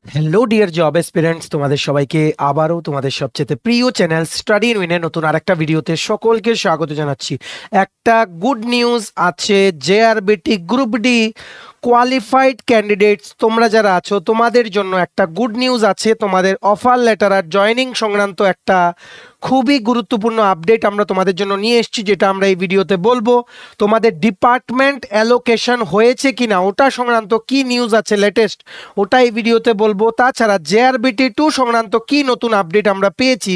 Hello dear job এসপিরেন্টস, তোমাদের সবাইকে আবারও তোমাদের সবচেয়ে প্রিয় চ্যানেল স্টাডি ইন উইনের নতুন আরেকটা ভিডিওতে সকলকে স্বাগত জানাচ্ছি। একটা গুড নিউজ আছে, JRBT group D qualified candidates তোমরা যারা আছো তোমাদের জন্য একটা গুড নিউজ আছে। তোমাদের অফার লেটার আর জয়েনিং সংক্রান্ত একটা খুবই গুরুত্বপূর্ণ আপডেট আমরা তোমাদের জন্য নিয়ে এসেছি, যেটা আমরা এই ভিডিওতে বলবো। তোমাদের ডিপার্টমেন্ট অ্যালোকেশন হয়েছে কিনা ওটা সংক্রান্ত কি নিউজ আছে লেটেস্ট, ওটা এই ভিডিওতে বলবো। তাছাড়া জেআরবিটি 2 সংক্রান্ত কি নতুন আপডেট আমরা পেয়েছি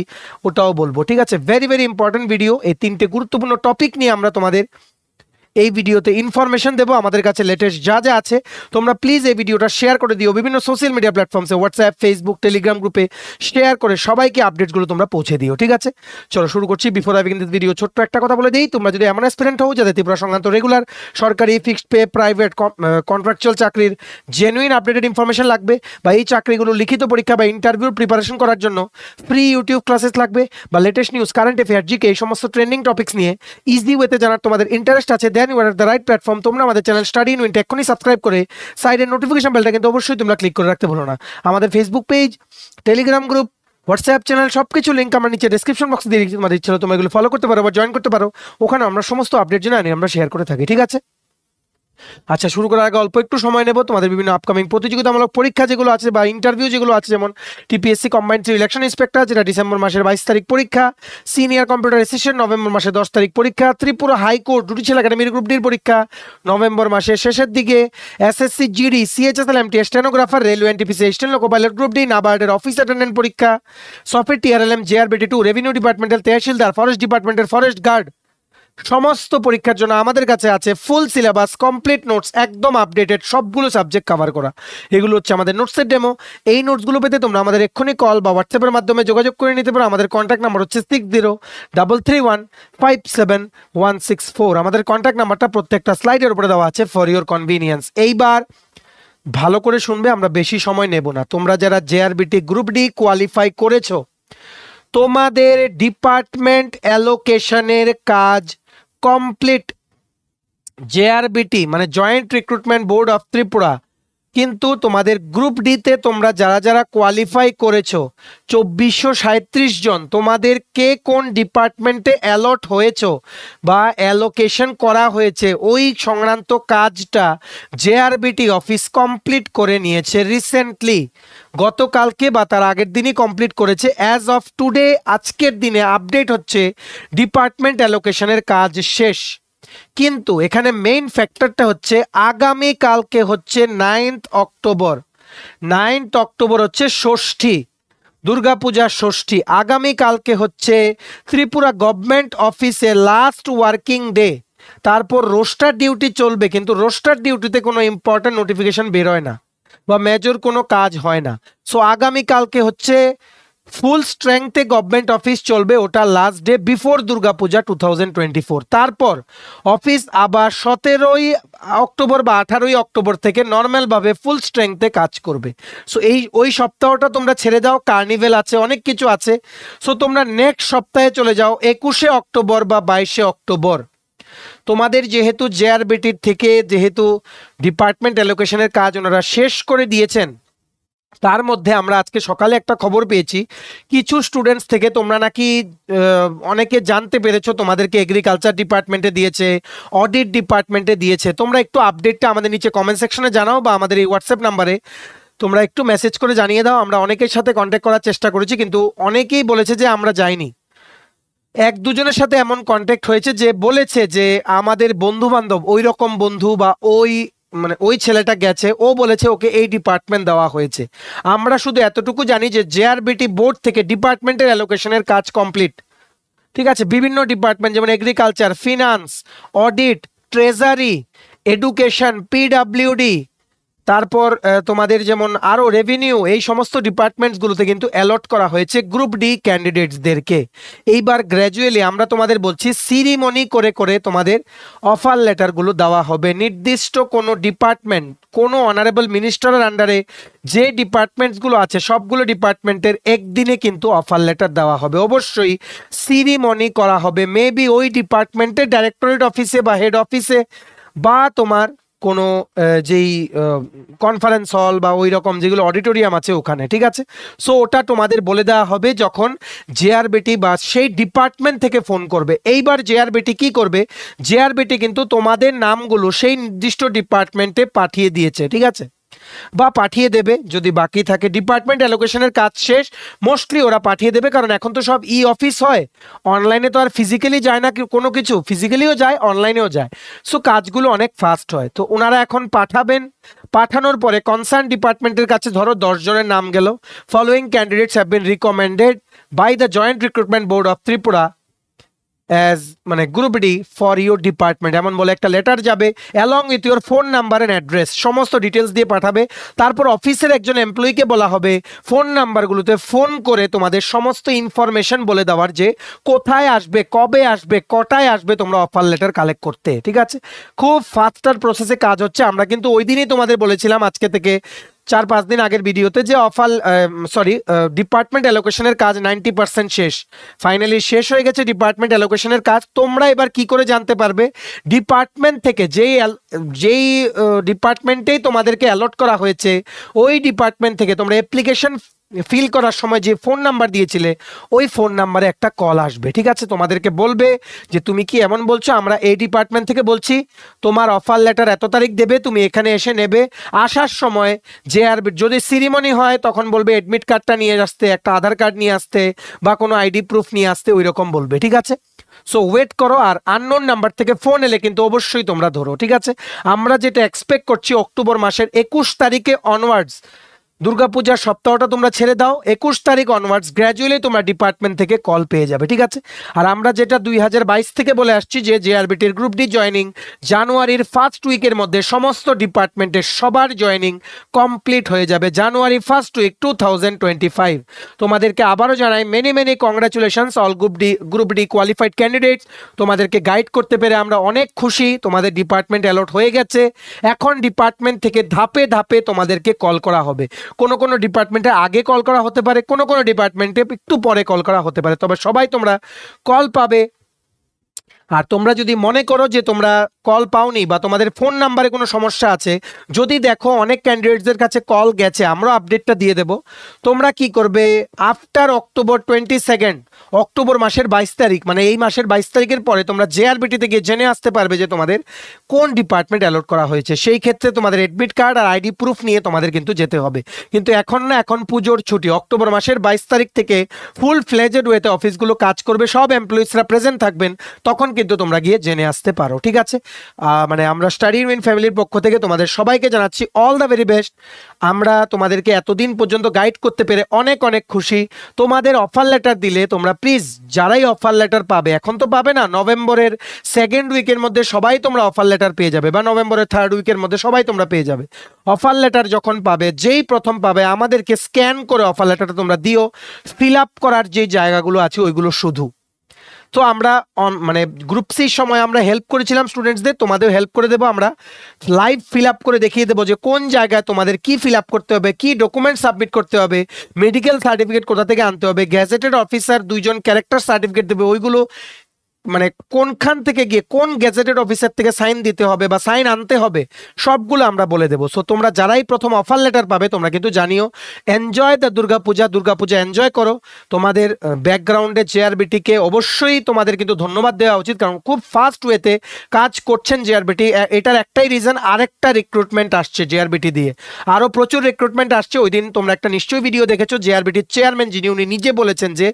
ওটাও বলবো। ঠিক আছে, ভেরি ভেরি ইম্পর্টেন্ট ভিডিও। এই তিনটে গুরুত্বপূর্ণ টপিক নিয়ে আমরা তোমাদের এই ভিডিওতে ইনফরমেশন দেবো। আমাদের কাছে লেটেস্ট যা যা আছে তোমরা প্লিজ এই ভিডিওটা শেয়ার করে দিও বিভিন্ন সোশ্যাল মিডিয়া প্ল্যাটফর্মসে, হোয়াটসঅ্যাপ, ফেসবুক, টেলিগ্রাম গ্রুপে শেয়ার করে সবাইকে আপডেটসগুলো তোমরা পৌঁছে দিও। ঠিক আছে, চলো শুরু করছি। Before I begin this video ছোট্ট একটা কথা বলে দিই, তোমরা যদি এমন অ্যাসপিরেন্ট হও যাদের ত্রিপুরা সংক্রান্ত রেগুলার সরকারি ফিক্সড পে প্রাইভেট কন্ট্রাকচুয়াল চাকরির জেনুইন আপডেটেড ইনফরমেশন লাগবে, বা এই চাকরিগুলো লিখিত পরীক্ষা বা ইন্টারভিউর প্রিপারেশন করার জন্য ফ্রি ইউটিউব ক্লাসেস লাগবে, বা latest news, current affair, GK, এই সমস্ত ট্রেন্ডিং টপিক্স নিয়ে ইজি ওয়েতে জানার তোমাদের ইন্টারেস্ট আছে, then you are the right platform. তোমরা আমাদের চ্যানেল স্টাডি ইন উইনটা এখনই সাবস্ক্রাইব করে সাইডের নোটিফিকেশন বেলটা কিন্তু অবশ্যই তোমরা ক্লিক করে রাখতে ভুলো না। আমাদের Facebook page, Telegram group, WhatsApp channel সবকিছু লিঙ্ক আমরা নিচে ডেসক্রিপশন বক্সে দিয়ে রেখেছি। তোমাদের ইচ্ছা হলে তোমরা এগুলো ফলো করতে পারো বা জয়েন করতে পারো, ওখানে আমরা সমস্ত আপডেট জানি আমরা শেয়ার করে থাকি। ঠিক আছে, আচ্ছা শুরু করার আগে অল্প একটু সময় নেব। তোমাদের বিভিন্ন আপকামিং প্রতিযোগিতামূলক পরীক্ষা যেগুলো আছে বা ইন্টারভিউ যেগুলো আছে, যেমন টিপিএসসি কম্বাইন্ড ইলেকশন ইন্সপেক্টর, যেটা ডিসেম্বর মাসের 22 তারিখ পরীক্ষা, সিনিয়র কম্পিউটার অ্যাসিস্ট্যান্ট নভেম্বর মাসের 10 তারিখ পরীক্ষা, ত্রিপুরা হাইকোর্ট জুডিশিয়াল একাডেমির গ্রুপ ডির পরীক্ষা নভেম্বর মাসের শেষের দিকে, SSC GD CHSL MTS stenographer, railway NTPC assistant loco pilot group D, নাবার্ডের অফিস অ্যাটেন্ডেন্ট পরীক্ষা, software TRLM, JRBT 2, revenue departmental তহসিলদার, ফরেস্ট ডিপার্টমেন্টের ফরেস্ট গার্ড, সমস্ত পরীক্ষার জন্য আমাদের কাছে আছে ফুল সিলেবাস, কমপ্লিট নোটস, একদম আপডেটেড, সবগুলো সাবজেক্ট কভার করা। এগুলো হচ্ছে আমাদের নোটসের ডেমো। এই নোটসগুলো পেতে তোমরা আমাদের এক্ষুনি কল বা হোয়াটসঅ্যাপের মাধ্যমে যোগাযোগ করে নিতে পারো। আমাদের কন্ট্যাক্ট নাম্বার হচ্ছে 6033157164। আমাদের কন্ট্যাক্ট নাম্বারটা প্রত্যেকটা স্লাইডের উপরে দেওয়া আছে ফর ইওর কনভিনিয়েন্স। এইবার ভালো করে শুনবে, আমরা বেশি সময় নেব না। তোমরা যারা জেআরবিটি গ্রুপ ডি কোয়ালিফাই করেছো, তোমাদের ডিপার্টমেন্ট অ্যালোকেশনের কাজ কমপ্লিট। জেআরবিটি মানে joint recruitment board of Tripura কিন্তু তোমাদের গ্রুপ ডিতে তোমরা যারা যারা কোয়ালিফাই করেছো 2437 জন, তোমাদের কে কোন ডিপার্টমেন্টে অ্যালট হয়েছো বা অ্যালোকেশন করা হয়েছে ওই সংক্রান্ত কাজটা জেআরবিটি অফিস কমপ্লিট করে নিয়েছে রিসেন্টলি। গতকালকে বা তার আগের দিনই কমপ্লিট করেছে। অ্যাজ অফ টুডে, আজকের দিনে আপডেট হচ্ছে ডিপার্টমেন্ট অ্যালোকেশনের কাজ শেষ। কিন্তু এখানে মেইন ফ্যাক্টরটা হচ্ছে আগামী কালকে হচ্ছে 9th অক্টোবর। 9th অক্টোবর হচ্ছে ষষ্ঠী, দুর্গাপূজার ষষ্ঠী। আগামী কালকে হচ্ছে ত্রিপুরা গভর্নমেন্ট অফিসে লাস্ট ওয়ার্কিং ডে। তারপর রোস্টার ডিউটি চলবে, কিন্তু রোস্টার ডিউটিতে কোনো ইম্পর্টেন্ট নোটিফিকেশন বেরোয় না বা মেজর কোনো কাজ হয় না। সো আগামী কালকে হচ্ছে ফুল স্ট্রেংথে গভর্নমেন্ট অফিস চলবে, ওটা লাস্ট ডে বিফোর দুর্গাপূজা 2024। তারপর অফিস আবার 17ই অক্টোবর বা 18ই অক্টোবর থেকে নর্মালভাবে ফুল স্ট্রেংথে কাজ করবে। সো ওই সপ্তাহটা তোমরা ছেড়ে দাও, কার্নিভেল আছে, অনেক কিছু আছে। সো তোমরা নেক্সট সপ্তাহে চলে যাও 21শে অক্টোবর বা 22শে অক্টোবর। তোমাদের যেহেতু জেআরবিটির থেকে যেহেতু ডিপার্টমেন্ট অ্যালোকেশনের কাজ ওনারা শেষ করে দিয়েছেন, তার মধ্যে আমরা আজকে সকালে একটা খবর পেয়েছি কিছু স্টুডেন্টস থেকে, তোমরা নাকি অনেকে জানতে পেরেছো তোমাদেরকে এগ্রিকালচার ডিপার্টমেন্টে দিয়েছে, অডিট ডিপার্টমেন্টে দিয়েছে। তোমরা একটু আপডেটটা আমাদের নিচে কমেন্ট সেকশনে জানাও বা আমাদের এই হোয়াটসঅ্যাপ নাম্বারে তোমরা একটু মেসেজ করে জানিয়ে দাও। আমরা অনেকের সাথে কন্ট্যাক্ট করার চেষ্টা করেছি, কিন্তু অনেকেই বলেছে যে আমরা যাইনি। এক দুজনের সাথে এমন কন্ট্যাক্ট হয়েছে যে বলেছে যে আমাদের বন্ধু বান্ধব ওই রকম বন্ধু বা ওই ছেলেটা গেছে, ও বলেছে ওকে এই ডিপার্টমেন্ট দেওয়া হয়েছে। আমরা শুধু এতটুকু জানি যে জেআরবিটি বোর্ড থেকে ডিপার্টমেন্টের অ্যালোকেশনের কাজ কমপ্লিট। ঠিক আছে, বিভিন্ন ডিপার্টমেন্ট যেমন agriculture, finance, audit, treasury, education, PWD, তারপর তোমাদের যেমন আরও রেভিনিউ, এই সমস্ত ডিপার্টমেন্টসগুলোতে কিন্তু অ্যালট করা হয়েছে গ্রুপ ডি ক্যান্ডিডেটসদেরকে। এইবার গ্র্যাজুয়ালি আমরা তোমাদের বলছি সিরিমনি করে করে তোমাদের অফার লেটারগুলো দেওয়া হবে। নির্দিষ্ট কোনো ডিপার্টমেন্ট, কোনো অনারেবল মিনিস্টারের আন্ডারে যে ডিপার্টমেন্টসগুলো আছে সবগুলো ডিপার্টমেন্টের একদিনে কিন্তু অফার লেটার দেওয়া হবে। অবশ্যই সিরিমনি করা হবে, মেবি ওই ডিপার্টমেন্টের ডাইরেক্টরেট অফিসে বা হেড অফিসে বা তোমার কোনো যেই কনফারেন্স হল বা ওই রকম যেগুলো অডিটোরিয়াম আছে ওখানে, ঠিক আছে। সো ওটা তোমাদের বলে দেওয়া হবে যখন জেআরবিটি বা সেই ডিপার্টমেন্ট থেকে ফোন করবে। এইবার জেআরবিটি কি করবে, জেআরবিটি কিন্তু তোমাদের নামগুলো সেই নির্দিষ্ট ডিপার্টমেন্টে পাঠিয়ে দিয়েছে, ঠিক আছে, বা পাঠিয়ে দেবে যদি বাকি থাকে। ডিপার্টমেন্ট অ্যালোকেশনের কাজ শেষ, মোস্টলি ওরা পাঠিয়ে দেবে, কারণ এখন তো সব ই অফিস হয়, অনলাইনে তো আর ফিজিক্যালি যায় না কোনো কিছু, ফিজিক্যালিও যায় অনলাইনেও যায়, সো কাজগুলো অনেক ফাস্ট হয়। তো ওনারা এখন পাঠাবেন, পাঠানোর পরে কনসার্ন ডিপার্টমেন্টের কাছে ধরো 10 জনের নাম গেল, following candidates have been recommended by the joint recruitment board of Tripura as মানে group D for your department, এমন বলে একটা লেটার যাবে along with your phone number and address, সমস্ত ডিটেলস দিয়ে পাঠাবে। তারপর অফিসের একজন এমপ্লয়িকে বলা হবে ফোন নাম্বারগুলোতে ফোন করে তোমাদের সমস্ত ইনফরমেশন বলে দেওয়ার, যে কোথায় আসবে, কবে আসবে, কটায় আসবে তোমরা অফার লেটার কালেক্ট করতে, ঠিক আছে। খুব ফাস্টার প্রসেসে কাজ হচ্ছে। আমরা কিন্তু ওই দিনই তোমাদের বলেছিলাম আজকে থেকে 4-5 দিন আগের ভিডিওতে যে ডিপার্টমেন্ট অ্যালোকেশনের কাজ 90% শেষ, ফাইনালি শেষ হয়ে গেছে ডিপার্টমেন্ট অ্যালোকেশনের কাজ। তোমরা এবার কি করে জানতে পারবে ডিপার্টমেন্ট থেকে যেই ডিপার্টমেন্টেই তোমাদেরকে অ্যালট করা হয়েছে ওই ডিপার্টমেন্ট থেকে তোমরা অ্যাপ্লিকেশন ফিল করার সময় যে ফোন নাম্বার দিয়েছিলে ওই ফোন নাম্বারে একটা কল আসবে, ঠিক আছে। তোমাদেরকে বলবে যে তুমি কি এমন বলছো, আমরা এই ডিপার্টমেন্ট থেকে বলছি, তোমার অফার লেটার এত তারিখ দেবে, তুমি এখানে এসে নেবে। আসার সময় জেআরবি যদি সিরিমনি হয় তখন বলবে অ্যাডমিট কার্ডটা নিয়ে আসতে, একটা আধার কার্ড নিয়ে আসতে, বা কোনো আইডি প্রুফ নিয়ে আসতে, ওই রকম বলবে, ঠিক আছে। সো ওয়েট করো, আর আননোন নাম্বার থেকে ফোন এলে কিন্তু অবশ্যই তোমরা ধরো, ঠিক আছে। আমরা যেটা এক্সপেক্ট করছি অক্টোবর মাসের 21 তারিখে অনওয়ার্ডস, দুর্গাপূজার সপ্তাহটা তোমরা ছেড়ে দাও, 21 তারিখ অনওয়ার্ডস গ্র্যাজুয়ালি তোমরা ডিপার্টমেন্ট থেকে কল পেয়ে যাবে, ঠিক আছে। আর আমরা যেটা 2022 থেকে বলে আসছি যে জেআরবিটির গ্রুপ ডি জয়েনিং জানুয়ারির ফার্স্ট উইকের মধ্যে সমস্ত ডিপার্টমেন্টের সবার জয়েনিং কমপ্লিট হয়ে যাবে, জানুয়ারি ফার্স্ট উইক 2025। তোমাদেরকে আবারও জানাই many many congratulations all group D qualified candidates. তোমাদেরকে গাইড করতে পেরে আমরা অনেক খুশি। তোমাদের ডিপার্টমেন্ট অ্যালট হয়ে গেছে, এখন ডিপার্টমেন্ট থেকে ধাপে ধাপে তোমাদেরকে কল করা হবে। কোনো কোনো ডিপার্টমেন্টে আগে কল করা হতে পারে, কোনো কোনো ডিপার্টমেন্টে একটু পরে কল করা হতে পারে, তবে সবাই তোমরা কল পাবে। আর তোমরা যদি মনে করো যে তোমরা কল পাওনি বা তোমাদের ফোন নাম্বারে কোনো সমস্যা আছে, যদি দেখো অনেক ক্যান্ডিডেটসদের কাছে কল গেছে, আমরা আপডেটটা দিয়ে দেব। তোমরা কি করবে, আফটার অক্টোবর 22, অক্টোবর মাসের 22 তারিখ, মানে এই মাসের 22 তারিখের পরে তোমরা জেআরবিটিতে গিয়ে জেনে আসতে পারবে যে তোমাদের কোন ডিপার্টমেন্ট অ্যালট করা হয়েছে। সেই ক্ষেত্রে তোমাদের অ্যাডমিট কার্ড আর আইডি প্রুফ নিয়ে তোমাদের কিন্তু যেতে হবে। কিন্তু এখন না, এখন পুজোর ছুটি, অক্টোবর মাসের 22 তারিখ থেকে ফুল ফ্লেজেড ওয়েতে অফিসগুলো কাজ করবে, সব এমপ্লয়িজরা প্রেজেন্ট থাকবেন, তখন কিন্তু তোমরা গিয়ে জেনে আসতে পারো, ঠিক আছে। মানে আমরা স্টাডি উইন ফ্যামিলির পক্ষ থেকে তোমাদের সবাইকে জানাচ্ছি অল দ্য ভেরি বেস্ট। আমরা তোমাদেরকে এতদিন পর্যন্ত গাইড করতে পেরে অনেক অনেক খুশি। তোমাদের অফার লেটার দিলে তোমরা প্লিজ, যারাই অফার লেটার পাবে, এখন তো পাবে না, নভেম্বরের 2nd উইকের মধ্যে সবাই তোমরা অফার লেটার পেয়ে যাবে, বা নভেম্বরের 3rd উইকের মধ্যে সবাই তোমরা পেয়ে যাবে। অফার লেটার যখন পাবে, যেই প্রথম পাবে, আমাদেরকে স্ক্যান করে অফার লেটারটা তোমরা দিও। ফিল আপ করার যে জায়গাগুলো আছে ওইগুলো শুধু, তো আমরা মানে গ্রুপ সির সময় আমরা হেল্প করেছিলাম স্টুডেন্টসদের, তোমাদের হেল্প করে দেবো। আমরা লাইভ ফিল আপ করে দেখিয়ে দেবো যে কোন জায়গায় তোমাদের কি ফিল আপ করতে হবে, কি ডকুমেন্ট সাবমিট করতে হবে, মেডিকেল সার্টিফিকেট কোথা থেকে আনতে হবে, গ্যাজেটেড অফিসার 2 জন ক্যারেক্টার সার্টিফিকেট দেবে, ওইগুলো মানে কোনখান থেকে গিয়ে কোন গেজেটেড অফিসার থেকে সাইন দিতে হবে বা সাইন আনতে হবে, সবগুলো আমরা বলে দেবো। সো তোমরা যারাই প্রথম অফার লেটার পাবে তোমরা কিন্তু জানিও। এনজয় দ্য দুর্গাপূজা এনজয় করো। তোমাদের ব্যাকগ্রাউন্ডে জেআরবিটিকে অবশ্যই তোমাদের কিন্তু ধন্যবাদ দেওয়া উচিত, কারণ খুব ফাস্ট ওয়েতে কাজ করছেন জেআরবিটি। এটার একটাই রিজন, আরেকটা রিক্রুটমেন্ট আসছে জেআরবিটি দিয়ে, আরও প্রচুর রিক্রুটমেন্ট আসছে। ওই দিন তোমরা একটা নিশ্চয়ই ভিডিও দেখেছো, জেআরবিটির চেয়ারম্যান যিনি, উনি নিজে বলেছেন যে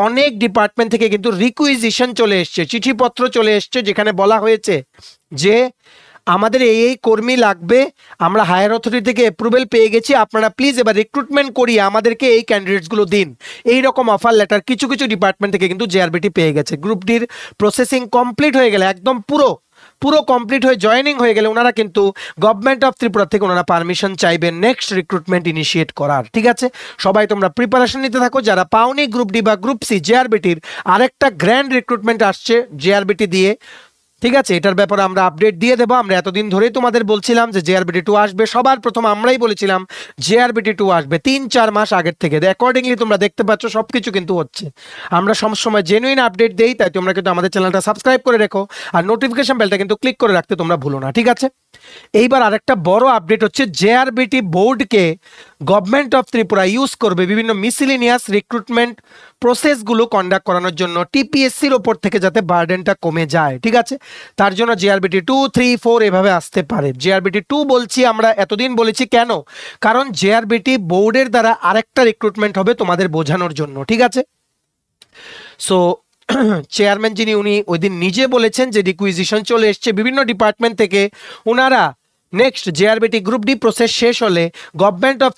অনেক ডিপার্টমেন্ট থেকে কিন্তু রিকুইজিশন চলে এসছে, চিঠিপত্র চলে এসছে, যেখানে বলা হয়েছে যে আমাদের এই কর্মী লাগবে, আমরা হায়ার অথরিটি থেকে অ্যাপ্রুভেল পেয়ে গেছি, আপনারা প্লিজ এবার রিক্রুটমেন্ট করিয়ে আমাদেরকে এই ক্যান্ডিডেটসগুলো দিন। এই রকম অফার লেটার কিছু কিছু ডিপার্টমেন্ট থেকে কিন্তু জেআরবিটি পেয়ে গেছে। গ্রুপ ডির প্রসেসিং কমপ্লিট হয়ে গেলে, একদম পুরো কমপ্লিট হয়ে জয়েনিং হয়ে গেলে ওনারা কিন্তু গভর্নমেন্ট অফ ত্রিপুরা থেকে ওনারা পারমিশন চাইবেন নেক্সট রিক্রুটমেন্ট ইনিশিয়েট করার, ঠিক আছে। সবাই তোমরা প্রিপারেশন নিতে থাকো। যারা পাওনি গ্রুপ ডি বা গ্রুপ সি, জেআরবিটির আরেকটা গ্র্যান্ড রিক্রুটমেন্ট আসছে জেআরবিটি দিয়ে, ঠিক আছে, এটার ব্যাপারে আমরা আপডেট দিয়ে দেবো। আমরা এতদিন ধরেই তোমাদের বলছিলাম যে জেআরবিটি 2 আসবে, সবার প্রথম আমরাই বলেছিলাম জেআরবিটি 2 আসবে 3-4 মাস আগের থেকে। অ্যাকর্ডিংলি তোমরা দেখতে পাচ্ছ সবকিছু কিন্তু হচ্ছে। আমরা সবসময় জেনুইন আপডেট দেই, তাই তোমরা কিন্তু আমাদের চ্যানেলটা সাবস্ক্রাইব করে রেখো, আর নোটিফিকেশন বেলটা কিন্তু ক্লিক করে রাখতে তোমরা ভুলো না, ঠিক আছে। এইবার আরেকটা বড় আপডেট হচ্ছে জেআরবিটি বোর্ডকে গভর্নমেন্ট অফ ত্রিপুরা ইউজ করবে বিভিন্ন মিসিলিনিয়াস রিক্রুটমেন্ট প্রসেসগুলো কন্ডাক্ট করানোর জন্য টিপিএসসির ওপর থেকে যাতে বার্ডেনটা কমে যায়, ঠিক আছে। তার জন্য জেআরবিটি 2, 3, 4 এভাবে আসতে পারে। জেআরবিটি 2 বলছি আমরা, এতদিন বলেছি কেন, কারণ জেআরবিটি বোর্ডের দ্বারা আরেকটা রিক্রুটমেন্ট হবে তোমাদের বোঝানোর জন্য, ঠিক আছে। সো চেয়ারম্যান যিনি, উনি ওই দিন নিজে বলেছেন যে রিকুইজিশন চলে এসছে বিভিন্ন ডিপার্টমেন্ট থেকে। ওনারা next JRBT group D process শেষ হলে গভর্নমেন্ট অফ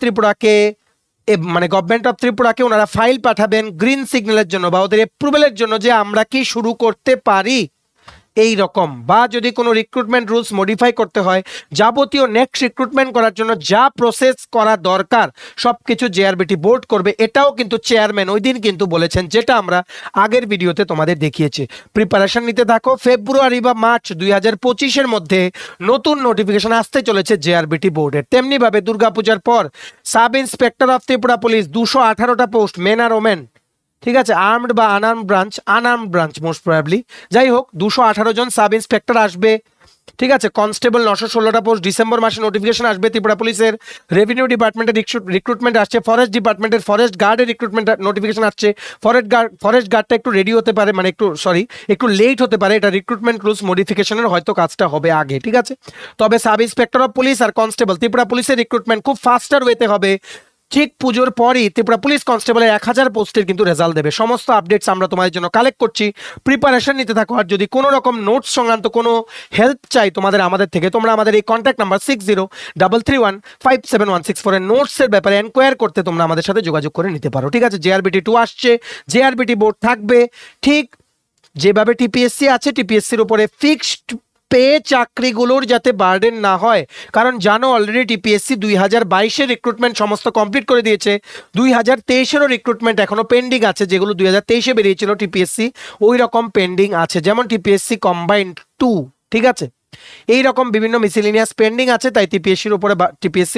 ত্রিপুরাকে ওনারা ফাইল পাঠাবেন গ্রিন সিগন্যালের জন্য বা ওদের অ্যাপ্রুভেলের জন্য যে আমরা কি শুরু করতে পারি এই রকম, বা যদি কোনো রিক্রুটমেন্ট রুলস মডিফাই করতে হয়, যাবতীয় নেক্সট রিক্রুটমেন্ট করার জন্য যা প্রসেস করা দরকার সব কিছু জেআরবিটি বোর্ড করবে। এটাও কিন্তু চেয়ারম্যান ওই দিন কিন্তু বলেছেন, যেটা আমরা আগের ভিডিওতে তোমাদের দেখিয়েছি। প্রিপারেশন নিতে থাকো, ফেব্রুয়ারি বা মার্চ 2025-এর মধ্যে নতুন নোটিফিকেশন আসতে চলেছে জেআরবিটি বোর্ডের। তেমনিভাবে দুর্গাপূজার পর sub inspector of Tripura police 218টা পোস্ট, মেন আর ওমেন, ঠিক আছে, আর্মড বা আনআর্মড ব্রাঞ্চ মোস্ট প্রবাবলি, যাই হোক 218 জন সাব ইন্সপেক্টর আসবে, ঠিক আছে। কনস্টেবল 916টা পোস্ট, ডিসেম্বর মাসে নোটিফিকেশন আসবে ত্রিপুরা পুলিশের। রেভিনিউ ডিপার্টমেন্টের রিক্রুটমেন্ট আসছে, ফরেস্ট ডিপার্টমেন্টের ফরেস্ট গার্ডের রিক্রুটমেন্ট নোটিফিকেশন আসছে। ফরেস্ট গার্ডটা একটু রেডি হতে পারে, মানে একটু লেট হতে পারে, এটা রিক্রুটমেন্ট রুলস মডিফিকেশনের হয়তো কাজটা হবে আগে, ঠিক আছে। তবে সাব ইন্সপেক্টর অফ পুলিশ আর কনস্টেবল ত্রিপুরা পুলিশের রিক্রুটমেন্ট খুব ফাস্টার ওয়েতে হবে। ঠিক পুজোর পরই ত্রিপুরা পুলিশ কনস্টেবলের 1000 পোস্টের কিন্তু রেজাল্ট দেবে। সমস্ত আপডেটস আমরা তোমাদের জন্য কালেক্ট করছি, প্রিপারেশন নিতে থাকো। আর যদি কোনো রকম নোটস সংক্রান্ত কোনো হেল্প চাই আমাদের থেকে, তোমরা আমাদের এই কন্ট্যাক্ট নাম্বার 6033157164 এর নোটসের ব্যাপারে এনকোয়ার করতে তোমরা আমাদের সাথে যোগাযোগ করে নিতে পারো, ঠিক আছে। জেআরবিটি 2 আসছে, জেআরবিটি বোর্ড থাকবে, ঠিক যেভাবে টিপিএসসি আছে, টিপিএসসির উপরে ফিক্সড পে চাকরিগুলোর যাতে বার্ডেন না হয়। কারণ জানো অলরেডি টিপিএসসি 2022-এর রিক্রুটমেন্ট সমস্ত কমপ্লিট করে দিয়েছে, 2023-এরও রিক্রুটমেন্ট এখনো পেন্ডিং আছে, যেগুলো 2023-এ বেরিয়েছিল টিপিএসসি ওই রকম পেন্ডিং আছে, যেমন টিপিএসসি কম্বাইন্ড 2, ঠিক আছে। এই রকম বিভিন্ন মিসেলিনিয়াস পেন্ডিং আছে, তাই টিপিএসসির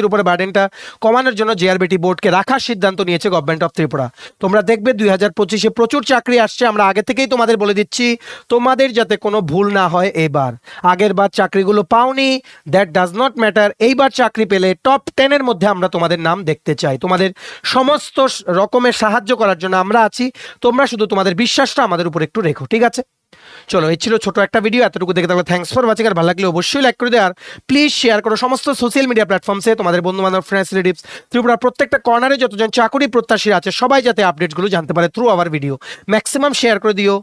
উপরে বার্ডেনটা কমানোর জন্য জেআরবিটি বোর্ডকে রাখার সিদ্ধান্ত নিয়েছে গভর্নমেন্ট অফ ত্রিপুরা। তোমরা দেখবে 2025-এ প্রচুর চাকরি আসছে, আমরা আগে থেকেই তোমাদের বলে দিচ্ছি, তোমাদের যাতে কোনো ভুল না হয়। এবার আগের বার চাকরিগুলো পাওনি, দ্যাট ডাজ নট ম্যাটার, এইবার চাকরি পেলে টপ 10-এর মধ্যে আমরা তোমাদের নাম দেখতে চাই। তোমাদের সমস্ত রকমের সাহায্য করার জন্য আমরা আছি, তোমরা শুধু তোমাদের বিশ্বাসটা আমাদের উপর একটু রেখো, ঠিক আছে। চলো, এই ছিল ছোট একটা ভিডিও, এতটুকু দেখে থাকলে থ্যাঙ্কস ফর ওয়াচিং। আর ভালো লাগলে অবশ্যই লাইক করে দেওয়ার, প্লিজ শেয়ার করো সমস্ত সোশ্যাল মিডিয়া প্ল্যাটফর্মসে, তোমাদের বন্ধু বান্ধব, ফ্রেন্ডস, রিলেটিভস, ত্রিপুরার প্রত্যেকটা কর্নারে যতজন চাকরি প্রত্যাশীরা আছে সবাই যাতে আপডেটসগুলো জানতে পারে through hour video. Maximum share করে দিও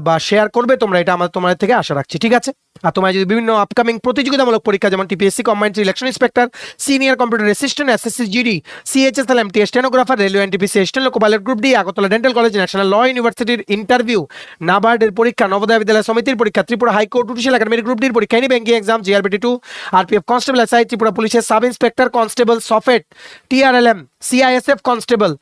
বা শেয়ার করবে তোমরা, এটা তোমাদের থেকে আশা রাখছি, ঠিক আছে। আর তোমরা যদি বিভিন্ন আপকামিং প্রতিযোগিতামূলক পরীক্ষা যেমন TPSC combined election inspector, senior computer assistant, SSC GD, CHSL MT, stenographer, railway NTPC assistant, loco pilot group D, Agartala dental college, national law ইউনিভার্সিটির ইন্টারভিউ, নাবার্ডের পরীক্ষা, নবোদয় বিদ্যালয় সমিতির পরীক্ষা, ত্রিপুরা হাইকোর্ট জুডিশিয়াল একাডেমির গ্রুপ ডির পরীক্ষা, any banking exam, GRBT 2, RPF constable, SI, Tripura পুলিশের sub inspector constable, সফেট, টিআরএলএম, সিআইএসএফ কনস্টেবল,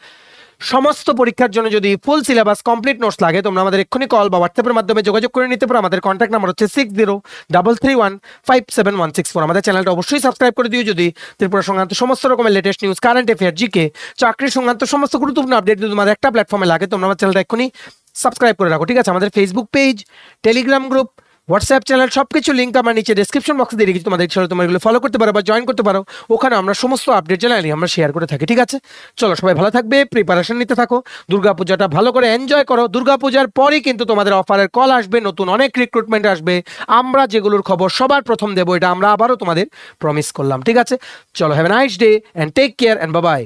সমস্ত পরীক্ষার জন্য যদি ফুল সিলেবাস কমপ্লিট নোটস লাগে তোমরা আমাদের এক্ষুনি কল বা হোয়াটসঅ্যাপের মাধ্যমে যোগাযোগ করে নিতে পারো। আমাদের কন্ট্যাক্ট নাম্বার হচ্ছে 6033157164। আমাদের চ্যানেলটা অবশ্যই সাবস্ক্রাইব করে দিও যদি ত্রিপুরা সংক্রান্ত সমস্ত রকমের latest news, current affair, GK, চাকরি সংক্রান্ত সমস্ত গুরুত্বপূর্ণ আপডেট যদি তোমাদের একটা প্ল্যাটফর্মে লাগে, তোমরা আমার চ্যানেলটা এক্ষুনি সাবস্ক্রাইব করে রাখো, ঠিক আছে। আমাদের Facebook page, Telegram group, WhatsApp channel সবকিছু লিঙ্ক আমার নিচে ডেসক্রিপশন বক্সে দিয়ে রেখেছি, তোমাদের ইচ্ছা তোমরা এগুলো ফলো করতে পারো বা জয়েন করতে পারো, ওখানে আমরা সমস্ত আপডেট চ্যানেল আমরা শেয়ার করে থাকি, ঠিক আছে। চলো, সবাই ভালো থাকবে, প্রিপারেশন নিতে থাকো, দুর্গাপূজাটা ভালো করে এনজয় করো। দুর্গাপূজার পরই কিন্তু তোমাদের অফারের কল আসবে, নতুন অনেক রিক্রুটমেন্ট আসবে, আমরা যেগুলোর খবর সবার প্রথম দেবো, এটা আমরা আবারও তোমাদের প্রমিস করলাম, ঠিক আছে। চলো, have a nice day and take care and bye by.